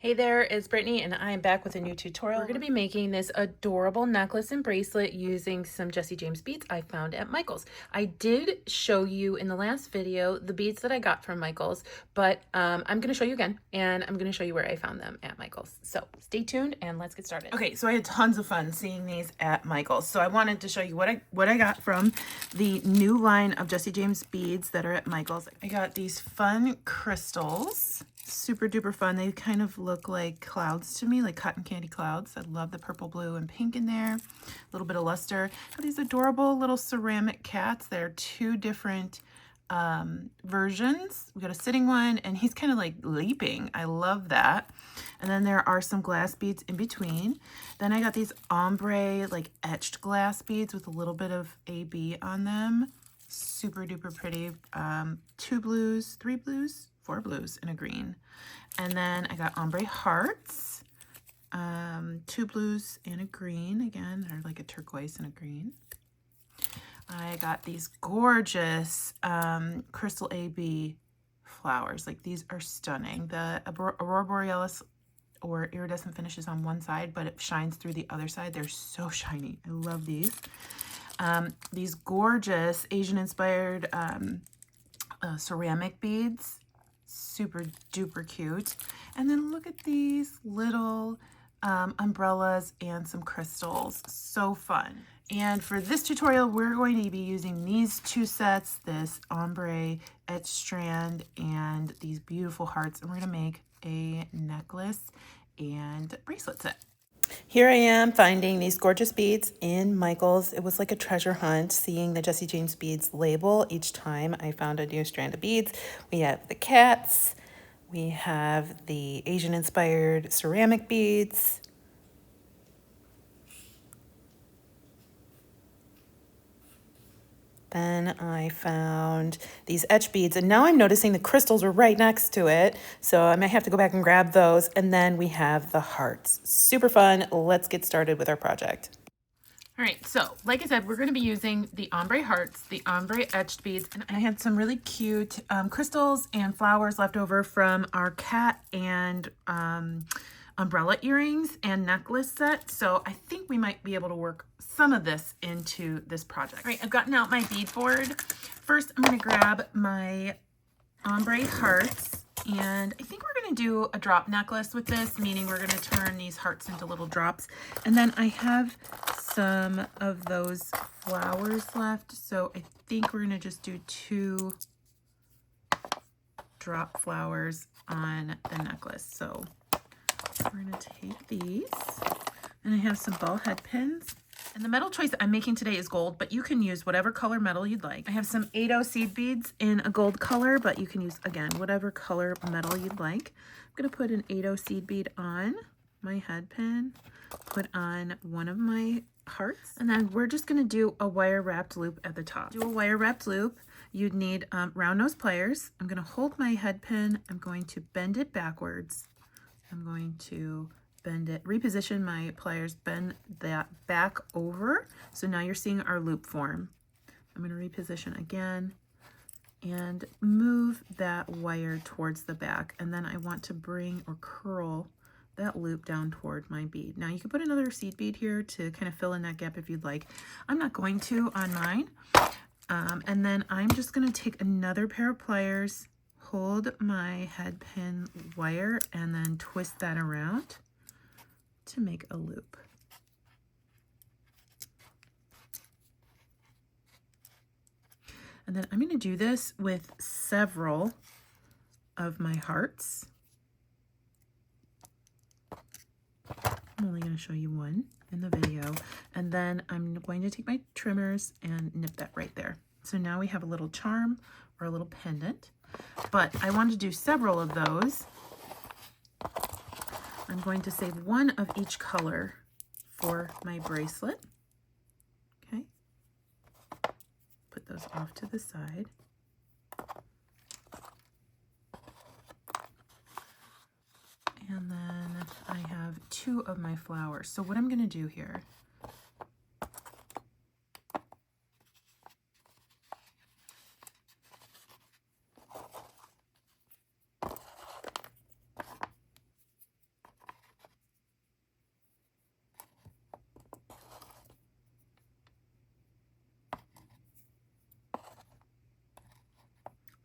Hey there, it's Brittany and I am back with a new tutorial. We're going to be making this adorable necklace and bracelet using some Jesse James beads I found at Michael's. I did show you in the last video the beads that I got from Michael's, but I'm going to show you again and I'm going to show you where I found them at Michael's. So stay tuned and let's get started. Okay, so I had tons of fun seeing these at Michael's. So I wanted to show you what I got from the new line of Jesse James beads that are at Michael's. I got these fun crystals. Super duper fun. They kind of look like clouds to me, like cotton candy clouds. I love the purple, blue, and pink in there. A little bit of luster. Got these adorable little ceramic cats. They're two different versions. We got a sitting one, and he's kind of like leaping. I love that. And then there are some glass beads in between. Then I got these ombre, like etched glass beads with a little bit of AB on them. Super duper pretty. 2 blues, 3 blues, 4 blues, and a green. And then I got ombre hearts, 2 blues and a green. Again, they're like a turquoise and a green. I got these gorgeous crystal AB flowers. Like, these are stunning. The Aurora Borealis or iridescent finishes on one side, but it shines through the other side. They're so shiny. I love these. These gorgeous Asian-inspired ceramic beads. Super duper cute. And then look at these little umbrellas and some crystals. So fun. And for this tutorial, we're going to be using these two sets, this ombre etched strand and these beautiful hearts. And we're going to make a necklace and bracelet set. Here I am finding these gorgeous beads in Michael's. It was like a treasure hunt seeing the Jesse James beads label each time I found a new strand of beads. We have the cats. We have the Asian-inspired ceramic beads. Then I found these etch beads, and now I'm noticing the crystals are right next to it, so I might have to go back and grab those. And then we have the hearts. Super fun. Let's get started with our project. All right, so like I said, we're going to be using the ombre hearts, the ombre etched beads, and I had some really cute crystals and flowers left over from our cat and umbrella earrings and necklace set. So I think we might be able to work some of this into this project. All right, I've gotten out my bead board. First, I'm going to grab my ombre hearts, and I think we're going to do a drop necklace with this, meaning we're going to turn these hearts into little drops. And then I have some of those flowers left, so I think we're going to just do 2 drop flowers on the necklace. So we're going to take these, and I have some ball head pins. And the metal choice I'm making today is gold, but you can use whatever color metal you'd like. I have some 8-0 seed beads in a gold color, but you can use, again, whatever color metal you'd like. I'm going to put an 8-0 seed bead on my head pin, put on one of my hearts, and then we're just going to do a wire wrapped loop at the top. Do a wire wrapped loop. You'd need round nose pliers. I'm going to hold my head pin. I'm going to bend it backwards. I'm going to bend it, reposition my pliers, bend that back over. So now you're seeing our loop form. I'm going to reposition again and move that wire towards the back. And then I want to bring or curl that loop down toward my bead. Now you can put another seed bead here to kind of fill in that gap if you'd like. I'm not going to on mine. And then I'm just going to take another pair of pliers, hold my head pin wire, and then twist that around to make a loop. And then I'm going to do this with several of my hearts. I'm only going to show you one in the video. And then I'm going to take my trimmers and nip that right there. So now we have a little charm or a little pendant. But I want to do several of those. I'm going to save one of each color for my bracelet. Okay. Put those off to the side. And then I have 2 of my flowers. So what I'm going to do here,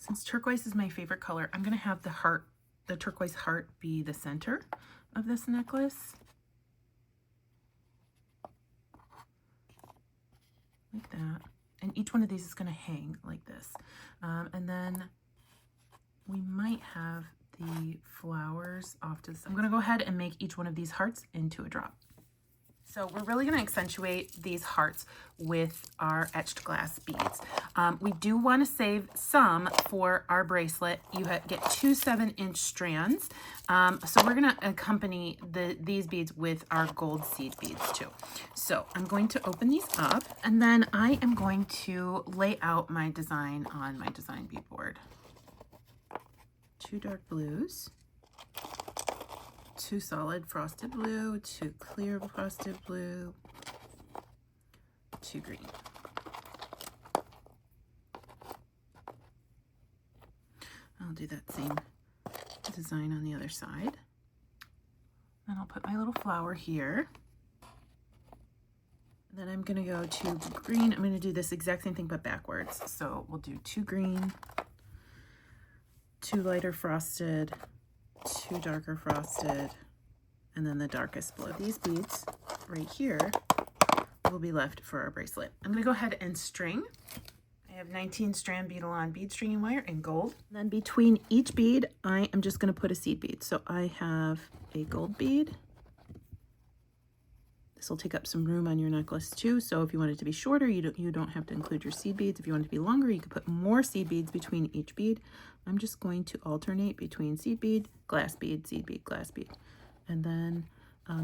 Since turquoise is my favorite color, I'm going to have the heart, the turquoise heart, be the center of this necklace. Like that. And each one of these is going to hang like this. And then we might have the flowers off to the side. I'm going to go ahead and make each one of these hearts into a drop. So we're really going to accentuate these hearts with our etched glass beads. We do want to save some for our bracelet. You get 2 7-inch strands. So we're going to accompany these beads with our gold seed beads too. So I'm going to open these up, and then I am going to lay out my design on my design bead board. 2 dark blues, 2 solid frosted blue, 2 clear frosted blue, 2 green. I'll do that same design on the other side. Then I'll put my little flower here. Then I'm going to go to green. I'm going to do this exact same thing but backwards. So we'll do 2 green, 2 lighter frosted, 2 darker frosted, and then the darkest blue. These beads right here will be left for our bracelet. I'm going to go ahead and string. I have 19 strand bead-along bead stringing wire in gold. And then between each bead, I am just going to put a seed bead. So I have a gold bead. This will take up some room on your necklace too. So if you want it to be shorter, you don't have to include your seed beads. If you want it to be longer, you could put more seed beads between each bead. I'm just going to alternate between seed bead, glass bead, seed bead, glass bead. And then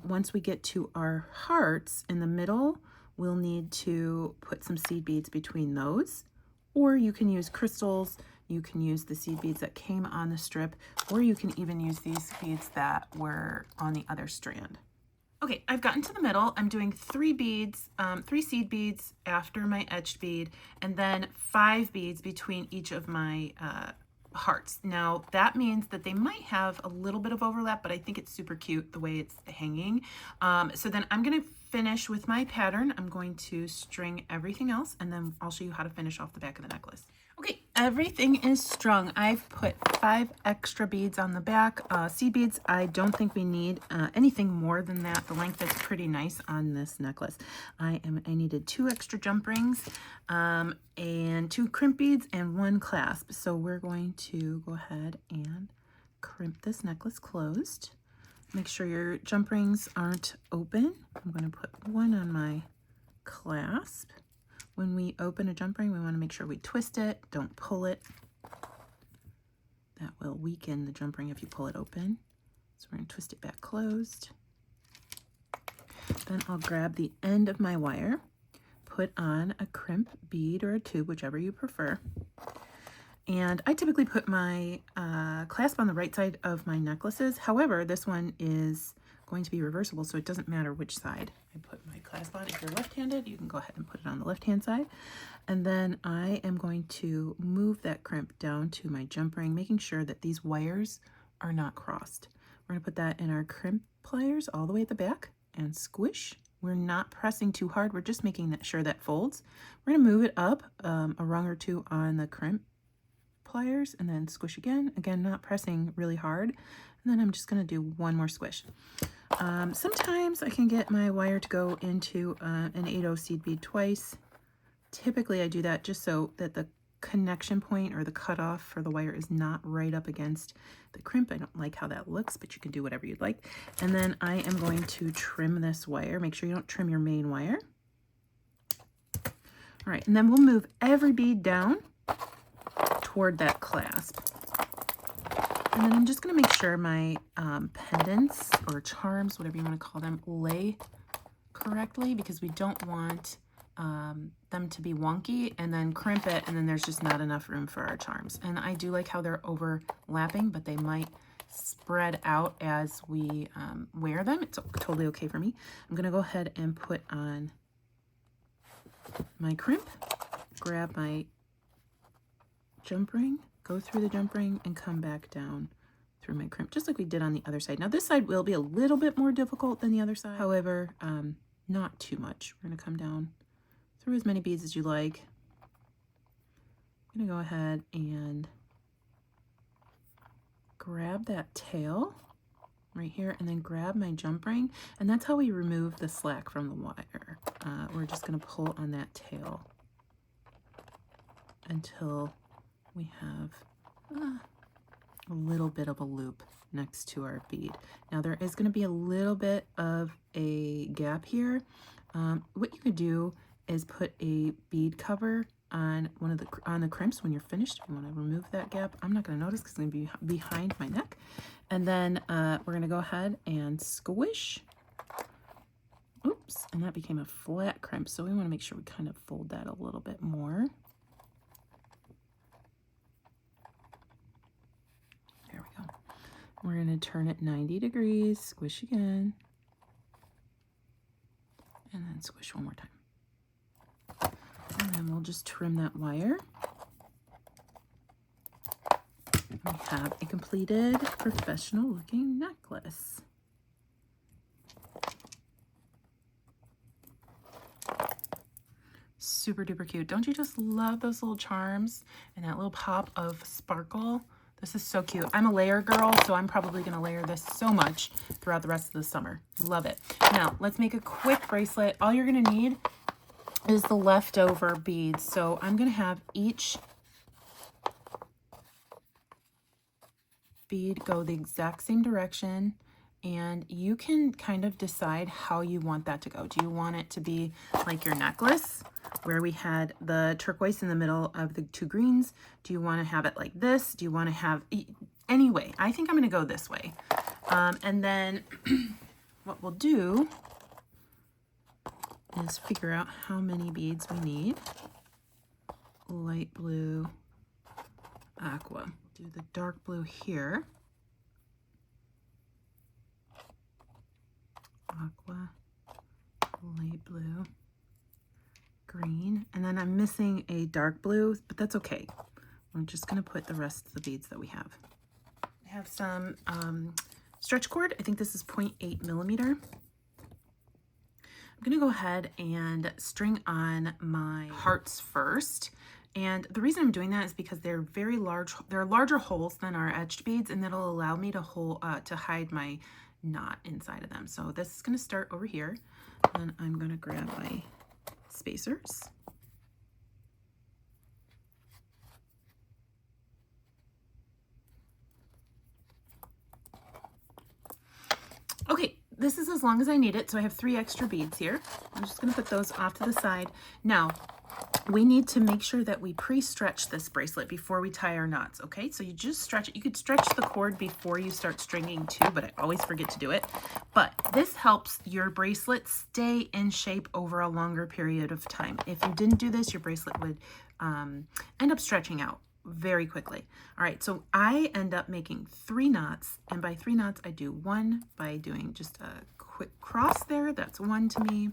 once we get to our hearts in the middle, we'll need to put some seed beads between those. Or you can use crystals, you can use the seed beads that came on the strip, or you can even use these beads that were on the other strand. Okay, I've gotten to the middle. I'm doing 3 beads, 3 seed beads after my etched bead, and then 5 beads between each of my hearts. Now that means that they might have a little bit of overlap, but I think it's super cute the way it's hanging. So then I'm going to finish with my pattern. I'm going to string everything else, and then I'll show you how to finish off the back of the necklace. Okay, everything is strung. I've put 5 extra beads on the back. Seed beads, I don't think we need anything more than that. The length is pretty nice on this necklace. I needed 2 extra jump rings, and 2 crimp beads, and 1 clasp. So we're going to go ahead and crimp this necklace closed. Make sure your jump rings aren't open. I'm going to put 1 on my clasp. When we open a jump ring, we want to make sure we twist it, don't pull it. That will weaken the jump ring if you pull it open. So we're going to twist it back closed. Then I'll grab the end of my wire, put on a crimp bead or a tube, whichever you prefer. And I typically put my clasp on the right side of my necklaces. However, this one is going to be reversible, so it doesn't matter which side I put my clasp on. If you're left-handed, you can go ahead and put it on the left-hand side. And then I am going to move that crimp down to my jump ring, making sure that these wires are not crossed. We're going to put that in our crimp pliers all the way at the back and squish. We're not pressing too hard. We're just making sure that folds. We're going to move it up a rung or 2 on the crimp pliers and then squish again. Again, not pressing really hard. And then I'm just going to do 1 more squish. Sometimes I can get my wire to go into an 8/0 seed bead twice. Typically I do that just so that the connection point or the cutoff for the wire is not right up against the crimp. I don't like how that looks, but you can do whatever you'd like. And then I am going to trim this wire. Make sure you don't trim your main wire. All right, and then we'll move every bead down toward that clasp. And then I'm just going to make sure my pendants or charms, whatever you want to call them, lay correctly, because we don't want them to be wonky and then crimp it and then there's just not enough room for our charms. And I do like how they're overlapping, but they might spread out as we wear them. It's totally okay for me. I'm going to go ahead and put on my crimp, grab my jump ring, go through the jump ring and come back down through my crimp, just like we did on the other side. Now this side will be a little bit more difficult than the other side. However, not too much. We're going to come down through as many beads as you like. I'm going to go ahead and grab that tail right here and then grab my jump ring, and that's how we remove the slack from the wire. We're just going to pull on that tail until we have a little bit of a loop next to our bead. Now there is going to be a little bit of a gap here. What you could do is put a bead cover on the crimps when you're finished. If you want to remove that gap, I'm not going to notice because it's going to be behind my neck. And then we're going to go ahead and squish. Oops, and that became a flat crimp, so we want to make sure we kind of fold that a little bit more. There we go. We're going to turn it 90 degrees, squish again, and then squish one more time. And then we'll just trim that wire. We have a completed professional looking necklace. Super duper cute. Don't you just love those little charms and that little pop of sparkle? This is so cute. I'm a layer girl, so I'm probably going to layer this so much throughout the rest of the summer. Love it. Now, let's make a quick bracelet. All you're going to need is the leftover beads. So I'm going to have each bead go the exact same direction, and you can kind of decide how you want that to go. Do you want it to be like your necklace where we had the turquoise in the middle of the two greens? Do you want to have it like this? Do you want to have anyway? I think I'm going to go this way. And then what we'll do is figure out how many beads we need. Light blue, aqua. Do the dark blue here. Aqua, light blue, green, and then I'm missing a dark blue, but that's okay. We're just going to put the rest of the beads that we have. I have some stretch cord. I think this is 0.8 millimeter. I'm going to go ahead and string on my hearts first. And the reason I'm doing that is because they're very large. They're larger holes than our etched beads, and that'll allow me to hide my knot inside of them. So this is going to start over here, and I'm going to grab my spacers. Okay, this is as long as I need it, so I have 3 extra beads here. I'm just going to put those off to the side. Now, we need to make sure that we pre-stretch this bracelet before we tie our knots, okay? So you just stretch it. You could stretch the cord before you start stringing too, but I always forget to do it. But this helps your bracelet stay in shape over a longer period of time. If you didn't do this, your bracelet would end up stretching out very quickly. All right, so I end up making 3 knots, and by 3 knots, I do 1 by doing just a quick cross there. That's 1 to me.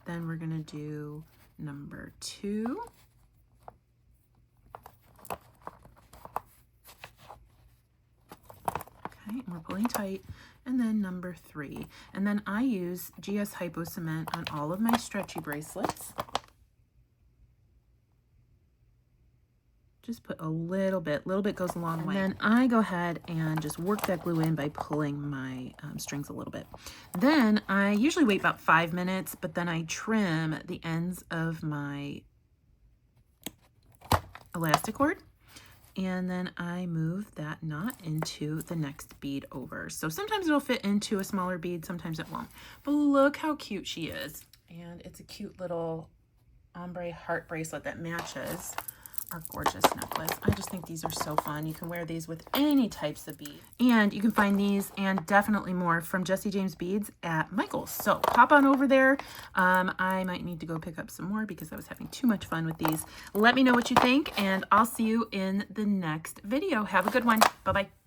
Then we're gonna do number 2. Okay, and we're pulling tight. And then number 3. And then I use GS Hypo Cement on all of my stretchy bracelets. Just put a little bit goes a long way. And then I go ahead and just work that glue in by pulling my strings a little bit. Then I usually wait about 5 minutes, but then I trim the ends of my elastic cord, and then I move that knot into the next bead over. So sometimes it'll fit into a smaller bead, sometimes it won't. But look how cute she is. And it's a cute little ombre heart bracelet that matches our gorgeous necklace. I just think these are so fun. You can wear these with any types of beads. And you can find these and definitely more from Jessie James Beads at Michael's. So pop on over there. I might need to go pick up some more because I was having too much fun with these. Let me know what you think, and I'll see you in the next video. Have a good one. Bye-bye.